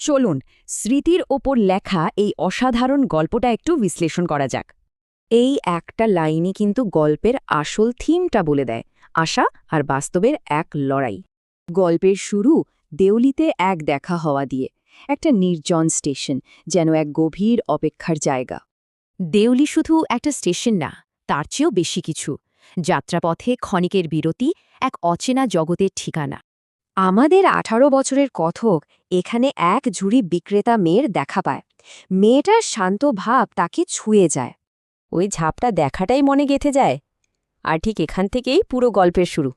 চলুন স্মৃতির ওপর লেখা এই অসাধারণ গল্পটা একটু বিশ্লেষণ করা যাক। এই একটা লাইনই কিন্তু গল্পের আসল থিমটা বলে দেয়, আশা আর বাস্তবের এক লড়াই। গল্পের শুরু দেউলিতে এক দেখা হওয়া দিয়ে, একটা নির্জন স্টেশন, যেন এক গভীর অপেক্ষার জায়গা। দেউলি শুধু একটা স্টেশন না, তার চেয়েও বেশি কিছু। যাত্রাপথে ক্ষণিকের বিরতি, এক অচেনা জগতের ঠিকানা। আমাদের ১৮ বছরের কথক এখানে এক ঝুড়ি বিক্রেতা মেয়ের দেখা পায়। মেয়েটার শান্ত ভাব তাকে ছুঁয়ে যায়। ওই ঝাপটা দেখাটাই মনে গেঁথে যায়। আর ঠিক এখান থেকেই পুরো গল্পের শুরু।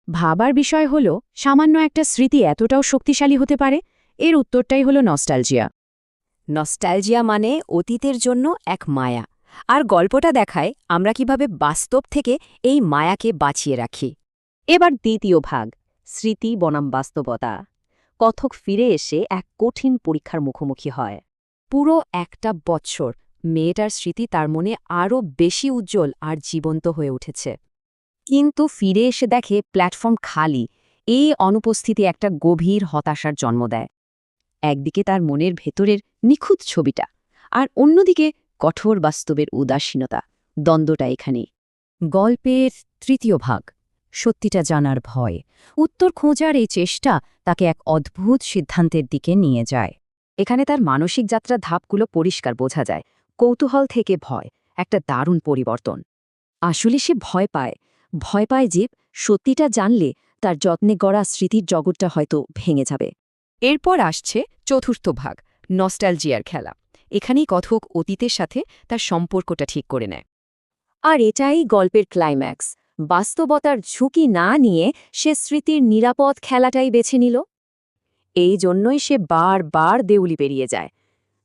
ভাবার বিষয় হল, সামান্য একটা স্মৃতি এতটাও শক্তিশালী হতে পারে? এর উত্তরটাই হল নস্টালজিয়া। নস্টালজিয়া মানে অতীতের জন্য এক মায়া। আর গল্পটা দেখায় আমরা কিভাবে বাস্তব থেকে এই মায়াকে বাঁচিয়ে রাখি। এবার দ্বিতীয় ভাগ, স্মৃতি বনাম বাস্তবতা। কথক ফিরে এসে এক কঠিন পরীক্ষার মুখোমুখি হয়। পুরো একটা বৎসর মেয়েটার স্মৃতি তার মনে আরও বেশি উজ্জ্বল আর জীবন্ত হয়ে উঠেছে। কিন্তু ফিরে এসে দেখে প্ল্যাটফর্ম খালি। এই অনুপস্থিতি একটা গভীর হতাশার জন্ম দেয়। একদিকে তার মনের ভেতরের নিখুঁত ছবিটা, আর অন্যদিকে কঠোর বাস্তবের উদাসীনতা। দ্বন্দ্বটা এখানেই। গল্পের তৃতীয় ভাগ, সত্যিটা জানার ভয়। উত্তর খোঁজার এই চেষ্টা তাকে এক অদ্ভুত সিদ্ধান্তের দিকে নিয়ে যায়। এখানে তার মানসিক যাত্রার ধাপগুলো পরিষ্কার বোঝা যায়। কৌতূহল থেকে ভয়, একটা দারুণ পরিবর্তন। আসলে সে ভয় পায় যে সত্যিটা জানলে তার যত্নে গড়া স্মৃতির জগৎটা হয়তো ভেঙে যাবে। এরপর আসছে চতুর্থ ভাগ, নস্টালজিয়ার খেলা। এখানেই কথক অতীতের সাথে তার সম্পর্কটা ঠিক করে নেয়। আর এটাই গল্পের ক্লাইম্যাক্স। বাস্তবতার ঝুঁকি না নিয়ে সে স্মৃতির নিরাপদ খেলাটাই বেছে নিল। এই জন্যই সে বারবার দেউলি পেরিয়ে যায়,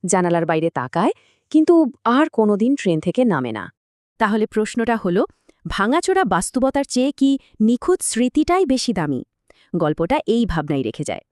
জানালার বাইরে তাকায়, কিন্তু আর কোনোদিন ট্রেন থেকে নামে না। তাহলে প্রশ্নটা হলো, ভাঙাচোরা বাস্তবতার চেয়ে কি নিখুঁত স্মৃতিটাই বেশি দামি? গল্পটা এই ভাবনাই রেখে যায়।